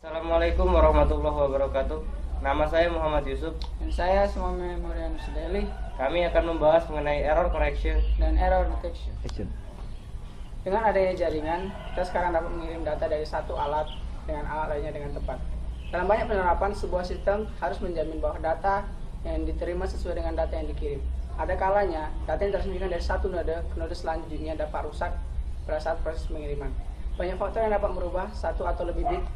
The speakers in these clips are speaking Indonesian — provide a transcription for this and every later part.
Assalamualaikum warahmatullahi wabarakatuh. Nama saya Muhammad Yusuf. Dan saya Suami Murianus Deli. Kami akan membahas mengenai error correction Dan error detection. Dengan adanya jaringan, kita sekarang dapat mengirim data dari satu alat dengan alat lainnya dengan tepat. Dalam banyak penerapan, sebuah sistem harus menjamin bahwa data yang diterima sesuai dengan data yang dikirim. Ada kalanya, data yang transmisikan dari satu node ke node selanjutnya dapat rusak pada saat proses pengiriman. Banyak faktor yang dapat merubah satu atau lebih bit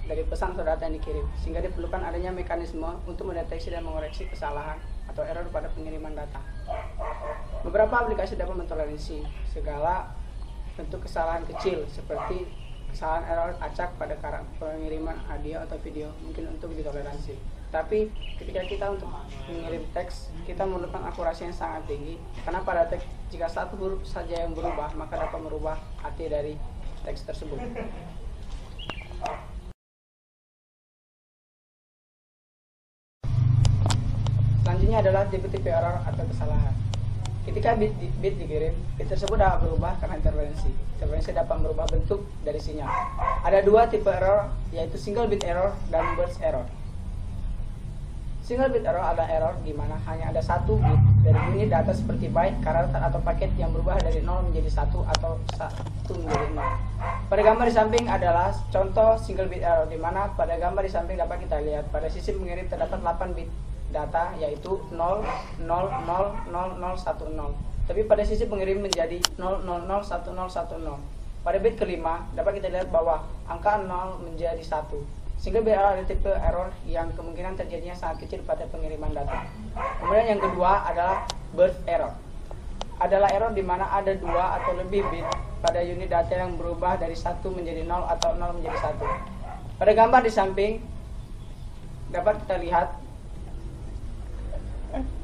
dari pesan atau data yang dikirim, sehingga diperlukan adanya mekanisme untuk mendeteksi dan mengoreksi kesalahan atau error pada pengiriman data. Beberapa aplikasi dapat mentoleransi segala bentuk kesalahan kecil seperti kesalahan error acak pada pengiriman audio atau video mungkin untuk ditoleransi. Tapi ketika kita untuk mengirim teks, kita memerlukan akurasi yang sangat tinggi karena pada teks jika satu huruf saja yang berubah maka dapat merubah arti dari teks tersebut. Selanjutnya adalah tipe-tipe error atau kesalahan. Ketika bit dikirim, bit tersebut dapat berubah karena interferensi. Interferensi dapat merubah bentuk dari sinyal. Ada dua tipe error, yaitu single bit error dan burst error. Single bit error adalah error di mana hanya ada satu bit dari unit data seperti byte, karakter, atau paket yang berubah dari 0 menjadi 1 atau 1 menjadi 0. Pada gambar di samping adalah contoh single bit error, di mana pada gambar di samping dapat kita lihat pada sisi pengirim terdapat 8 bit data yaitu 0, 0, 0, 0, 0, 1, 0. Tapi pada sisi pengirim menjadi 0, 0, 0, 1, 0, 1, 0. Pada bit kelima dapat kita lihat bahwa angka 0 menjadi 1. Single bit error adalah tipe error yang kemungkinan terjadinya sangat kecil pada pengiriman data. Kemudian yang kedua adalah burst error. Adalah error di mana ada 2 atau lebih bit pada unit data yang berubah dari 1 menjadi 0 atau 0 menjadi 1. Pada gambar di samping dapat kita lihat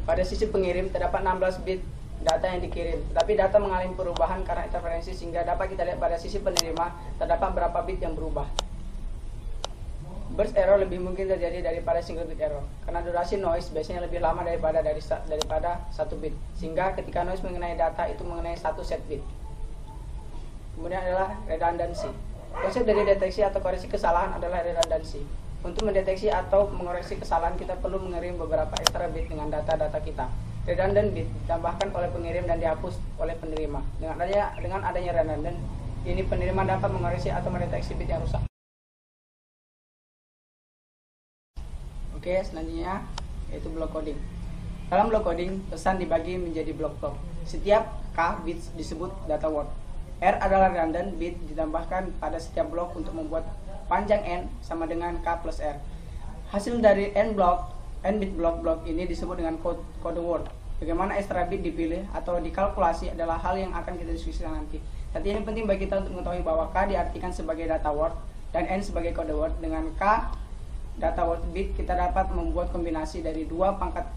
pada sisi pengirim terdapat 16 bit data yang dikirim, tapi data mengalami perubahan karena interferensi sehingga dapat kita lihat pada sisi penerima terdapat berapa bit yang berubah. Burst error lebih mungkin terjadi daripada single bit error karena durasi noise biasanya lebih lama daripada 1 bit, sehingga ketika noise mengenai data itu mengenai 1 set bit. Kemudian adalah redundancy. Konsep dari deteksi atau koreksi kesalahan adalah redundancy. Untuk mendeteksi atau mengoreksi kesalahan kita perlu mengirim beberapa extra bit dengan data-data kita. Redundant bit ditambahkan oleh pengirim dan dihapus oleh penerima. Dengan adanya redundant, ini penerima dapat mengoreksi atau mendeteksi bit yang rusak. Oke, selanjutnya yaitu block coding. Dalam block coding, pesan dibagi menjadi blok-blok. Setiap K bit disebut data word. R adalah redundant bit ditambahkan pada setiap blok untuk membuat panjang N sama dengan K plus R. Hasil dari N bit blok ini disebut dengan code word. Bagaimana extra bit dipilih atau dikalkulasi adalah hal yang akan kita diskusikan nanti. Tapi ini penting bagi kita untuk mengetahui bahwa K diartikan sebagai data word dan N sebagai code word. Dengan K data word bit kita dapat membuat kombinasi dari 2 pangkat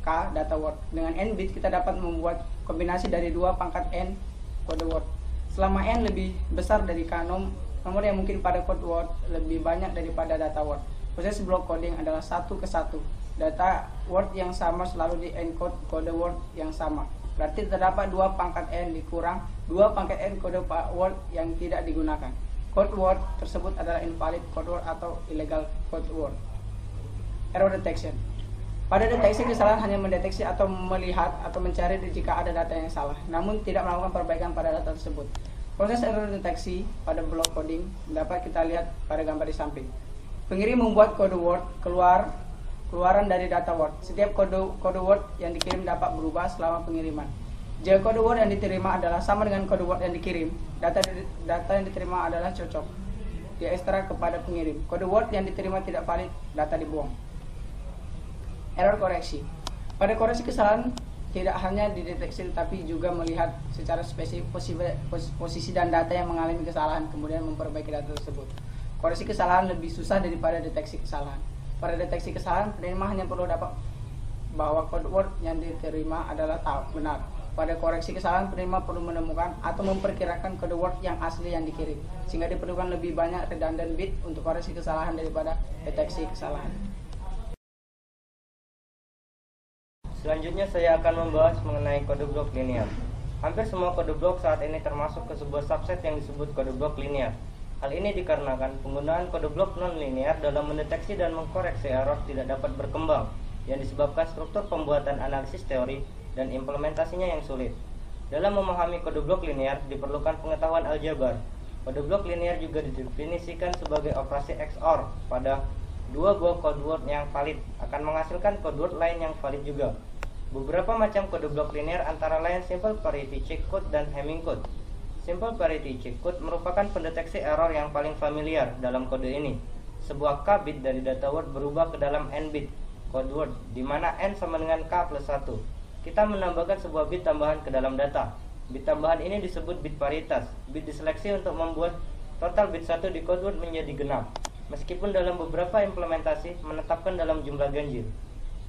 K data word. Dengan N bit kita dapat membuat kombinasi dari 2 pangkat N code word. Selama N lebih besar dari K, nomor yang mungkin pada code word lebih banyak daripada data word. Proses block coding adalah 1 ke 1. Data word yang sama selalu di encode kode word yang sama. Berarti terdapat 2 pangkat N dikurang 2 pangkat N kode word yang tidak digunakan. Code word tersebut adalah invalid code word atau illegal code word. Error detection. Pada deteksi kesalahan hanya mendeteksi atau melihat atau mencari jika ada data yang salah, namun tidak melakukan perbaikan pada data tersebut. Proses error deteksi pada block coding dapat kita lihat pada gambar di samping. Pengirim membuat kode word keluaran dari data word. Setiap kode word yang dikirim dapat berubah selama pengiriman. Jika kode word yang diterima adalah sama dengan kode word yang dikirim, data yang diterima adalah cocok. Dia ekstrak kepada pengirim. Kode word yang diterima tidak valid, data dibuang. Error koreksi. Pada koreksi kesalahan tidak hanya dideteksi tapi juga melihat secara spesifik posisi dan data yang mengalami kesalahan, kemudian memperbaiki data tersebut. Koreksi kesalahan lebih susah daripada deteksi kesalahan. Pada deteksi kesalahan, penerima hanya perlu dapat bahwa code word yang diterima adalah benar. Pada koreksi kesalahan, penerima perlu menemukan atau memperkirakan kode word yang asli yang dikirim, sehingga diperlukan lebih banyak redundant bit untuk koreksi kesalahan daripada deteksi kesalahan. Selanjutnya saya akan membahas mengenai kode blok linear. Hampir semua kode blok saat ini termasuk ke sebuah subset yang disebut kode blok linear. Hal ini dikarenakan penggunaan kode blok non-linear dalam mendeteksi dan mengkoreksi error tidak dapat berkembang, yang disebabkan struktur pembuatan analisis teori dan implementasinya yang sulit. Dalam memahami kode blok linear diperlukan pengetahuan aljabar. Kode blok linear juga didefinisikan sebagai operasi XOR pada dua buah code word yang valid akan menghasilkan code word lain yang valid juga. Beberapa macam kode blok linear antara lain simple parity check code dan Hamming code. Simple parity check code merupakan pendeteksi error yang paling familiar dalam kode ini. Sebuah k bit dari data word berubah ke dalam n bit code word, di mana n sama dengan k plus 1. Kita menambahkan sebuah bit tambahan ke dalam data. Bit tambahan ini disebut bit paritas. Bit diseleksi untuk membuat total bit 1 di code word menjadi genap, meskipun dalam beberapa implementasi menetapkan dalam jumlah ganjil.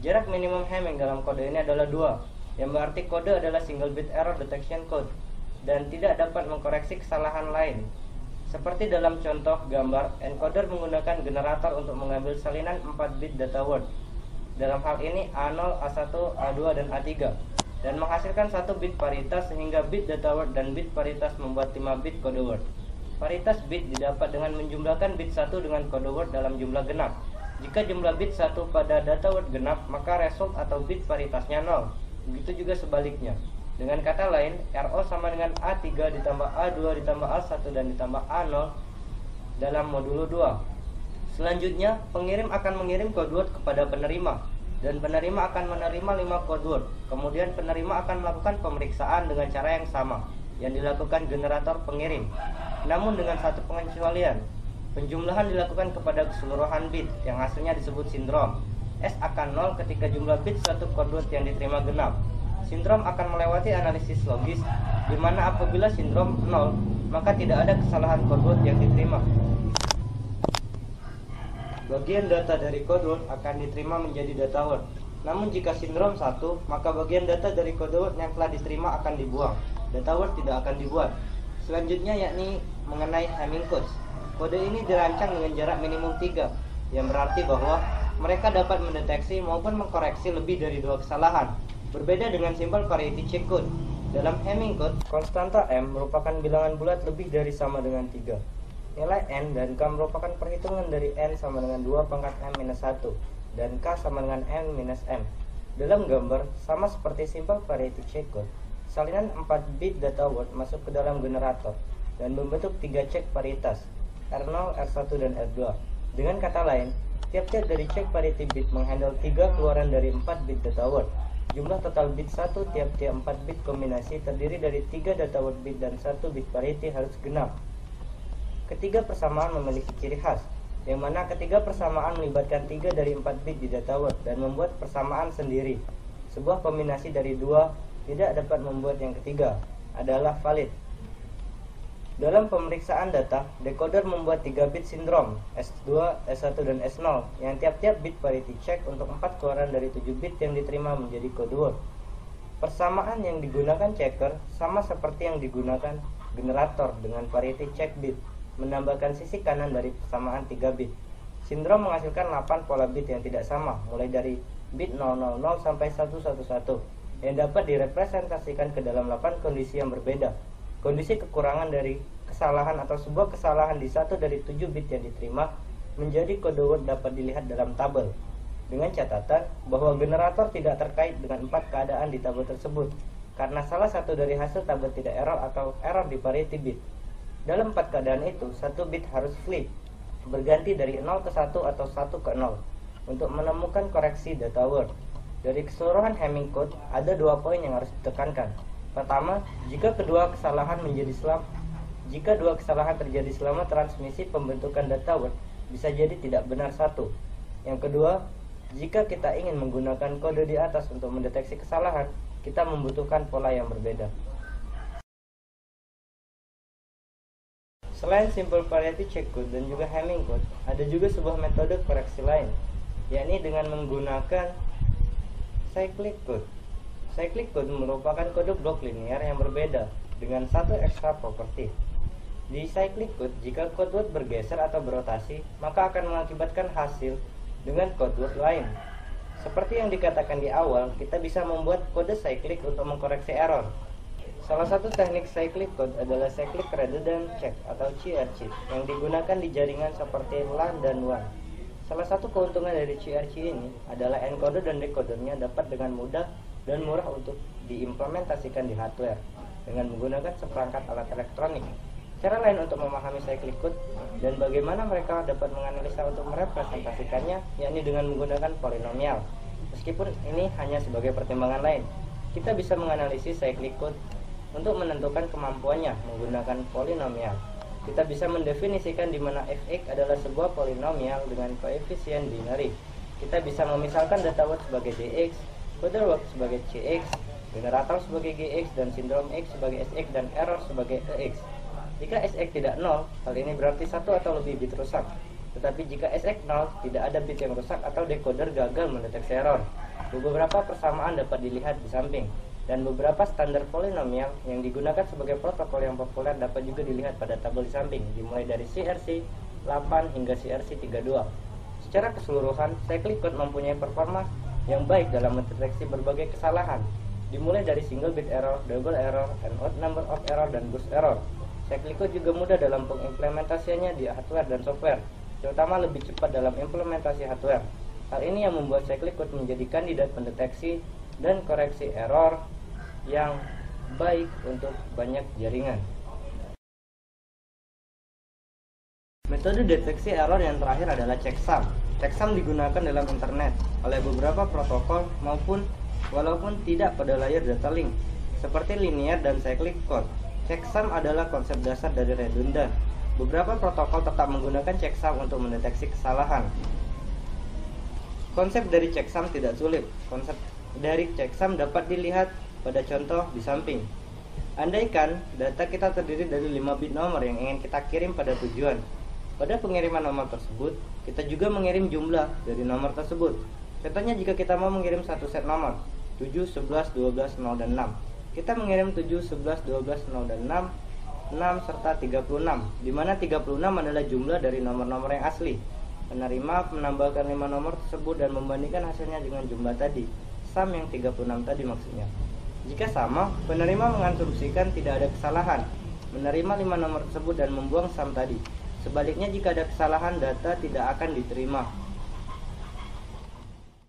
Jarak minimum Hamming dalam kode ini adalah 2, yang berarti kode adalah single bit error detection code dan tidak dapat mengkoreksi kesalahan lain. Seperti dalam contoh gambar, encoder menggunakan generator untuk mengambil salinan 4 bit data word. Dalam hal ini A0, A1, A2, dan A3, dan menghasilkan 1 bit paritas sehingga bit data word dan bit paritas membuat 5 bit kode word. Paritas bit didapat dengan menjumlahkan bit 1 dengan kode word dalam jumlah genap. Jika jumlah bit 1 pada data word genap, maka result atau bit paritasnya 0. Begitu juga sebaliknya. Dengan kata lain, RO sama dengan A3 ditambah A2 ditambah A1 dan ditambah A0 dalam modulo 2. Selanjutnya, pengirim akan mengirim code word kepada penerima, dan penerima akan menerima 5 code word. Kemudian penerima akan melakukan pemeriksaan dengan cara yang sama, yang dilakukan generator pengirim. Namun dengan satu pengecualian. Penjumlahan dilakukan kepada keseluruhan bit, yang hasilnya disebut sindrom. S akan 0 ketika jumlah bit satu code word yang diterima genap. Sindrom akan melewati analisis logis, di mana apabila sindrom 0, maka tidak ada kesalahan code word yang diterima. Bagian data dari code word akan diterima menjadi data word. Namun jika sindrom 1, maka bagian data dari code word yang telah diterima akan dibuang. Data word tidak akan dibuat. Selanjutnya yakni mengenai Hamming codes. Kode ini dirancang dengan jarak minimum 3, yang berarti bahwa mereka dapat mendeteksi maupun mengkoreksi lebih dari 2 kesalahan. Berbeda dengan simple parity check code. Dalam Hamming code, konstanta M merupakan bilangan bulat lebih dari sama dengan 3. Nilai N dan K merupakan perhitungan dari N sama dengan 2 pangkat M minus 1 dan K sama dengan N minus M. Dalam gambar, sama seperti simple parity check code, salinan 4 bit data word masuk ke dalam generator dan membentuk 3 cek paritas, R0, R1, dan R2. Dengan kata lain, tiap-tiap dari check parity bit menghandle 3 keluaran dari 4 bit data word. Jumlah total bit 1 tiap-tiap 4 bit kombinasi terdiri dari 3 data word bit dan 1 bit parity harus genap. Ketiga persamaan memiliki ciri khas, yang mana ketiga persamaan melibatkan 3 dari 4 bit di data word dan membuat persamaan sendiri. Sebuah kombinasi dari 2 tidak dapat membuat yang ketiga, adalah valid. Dalam pemeriksaan data, decoder membuat 3 bit sindrom S2, S1, dan S0 yang tiap-tiap bit parity check untuk 4 keluaran dari 7 bit yang diterima menjadi code word. Persamaan yang digunakan checker sama seperti yang digunakan generator dengan parity check bit, menambahkan sisi kanan dari persamaan 3 bit. Sindrom menghasilkan 8 pola bit yang tidak sama, mulai dari bit 000 sampai 111, yang dapat direpresentasikan ke dalam 8 kondisi yang berbeda. Kondisi kekurangan dari kesalahan atau sebuah kesalahan di 1 dari 7 bit yang diterima menjadi kode word dapat dilihat dalam tabel, dengan catatan bahwa generator tidak terkait dengan 4 keadaan di tabel tersebut, karena salah satu dari hasil tabel tidak error atau error di parity bit. Dalam 4 keadaan itu, 1 bit harus flip, berganti dari 0 ke 1 atau 1 ke 0, untuk menemukan koreksi data word. Dari keseluruhan Hamming code, ada 2 poin yang harus ditekankan. Pertama, jika dua kesalahan terjadi selama transmisi pembentukan data word, bisa jadi tidak benar satu. Yang kedua, jika kita ingin menggunakan kode di atas untuk mendeteksi kesalahan, kita membutuhkan pola yang berbeda. Selain simple parity check code dan juga Hamming code, ada juga sebuah metode koreksi lain, yakni dengan menggunakan cyclic code. Cyclic code merupakan kode blok linear yang berbeda dengan satu ekstra properti. Di cyclic code, jika code word bergeser atau berotasi, maka akan mengakibatkan hasil dengan code word lain. Seperti yang dikatakan di awal, kita bisa membuat kode cyclic untuk mengkoreksi error. Salah satu teknik cyclic code adalah cyclic redundant check atau CRC yang digunakan di jaringan seperti LAN dan WAN. Salah satu keuntungan dari CRC ini adalah encoder dan decodernya dapat dengan mudah dan murah untuk diimplementasikan di hardware dengan menggunakan seperangkat alat elektronik. Cara lain untuk memahami cyclic code dan bagaimana mereka dapat menganalisa untuk merepresentasikannya yakni dengan menggunakan polinomial. Meskipun ini hanya sebagai pertimbangan lain, kita bisa menganalisis cyclic code untuk menentukan kemampuannya menggunakan polinomial. Kita bisa mendefinisikan di mana fx adalah sebuah polinomial dengan koefisien binary. Kita bisa memisahkan data word sebagai dx, butterworth sebagai cx, generator sebagai gx, dan sindrom x sebagai sx, dan error sebagai ex. Jika sx tidak 0, hal ini berarti satu atau lebih bit rusak. Tetapi jika sx 0, tidak ada bit yang rusak atau decoder gagal mendeteksi error. Beberapa persamaan dapat dilihat di samping, dan beberapa standar polinomial yang digunakan sebagai protokol yang populer dapat juga dilihat pada tabel di samping, dimulai dari CRC 8 hingga CRC 32. Secara keseluruhan, cyclic code mempunyai performa yang baik dalam mendeteksi berbagai kesalahan, dimulai dari single bit error, double error, and odd number of error, dan burst error. Cyclic code juga mudah dalam pengimplementasiannya di hardware dan software, terutama lebih cepat dalam implementasi hardware. Hal ini yang membuat cyclic code menjadi kandidat pendeteksi dan koreksi error yang baik untuk banyak jaringan. Metode deteksi error yang terakhir adalah checksum. Checksum digunakan dalam internet oleh beberapa protokol walaupun tidak pada layar data link, seperti linear dan cyclic code. Checksum adalah konsep dasar dari redundant. Beberapa protokol tetap menggunakan checksum untuk mendeteksi kesalahan. Konsep dari checksum tidak sulit. Konsep dari checksum dapat dilihat pada contoh di samping. Andaikan data kita terdiri dari 5 bit nomor yang ingin kita kirim pada tujuan. Pada pengiriman nomor tersebut, kita juga mengirim jumlah dari nomor tersebut. Contohnya jika kita mau mengirim satu set nomor 7, 11, 12, 0, dan 6. Kita mengirim 7, 11, 12, 0, dan 6, 6 serta 36, di mana 36 adalah jumlah dari nomor-nomor yang asli. Penerima menambahkan 5 nomor tersebut dan membandingkan hasilnya dengan jumlah tadi, sum yang 36 tadi maksudnya. Jika sama, penerima mengasumsikan tidak ada kesalahan, menerima 5 nomor tersebut dan membuang sum tadi. Sebaliknya, jika ada kesalahan, data tidak akan diterima.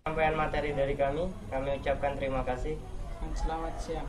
Sampaian materi dari kami ucapkan terima kasih. Selamat siang.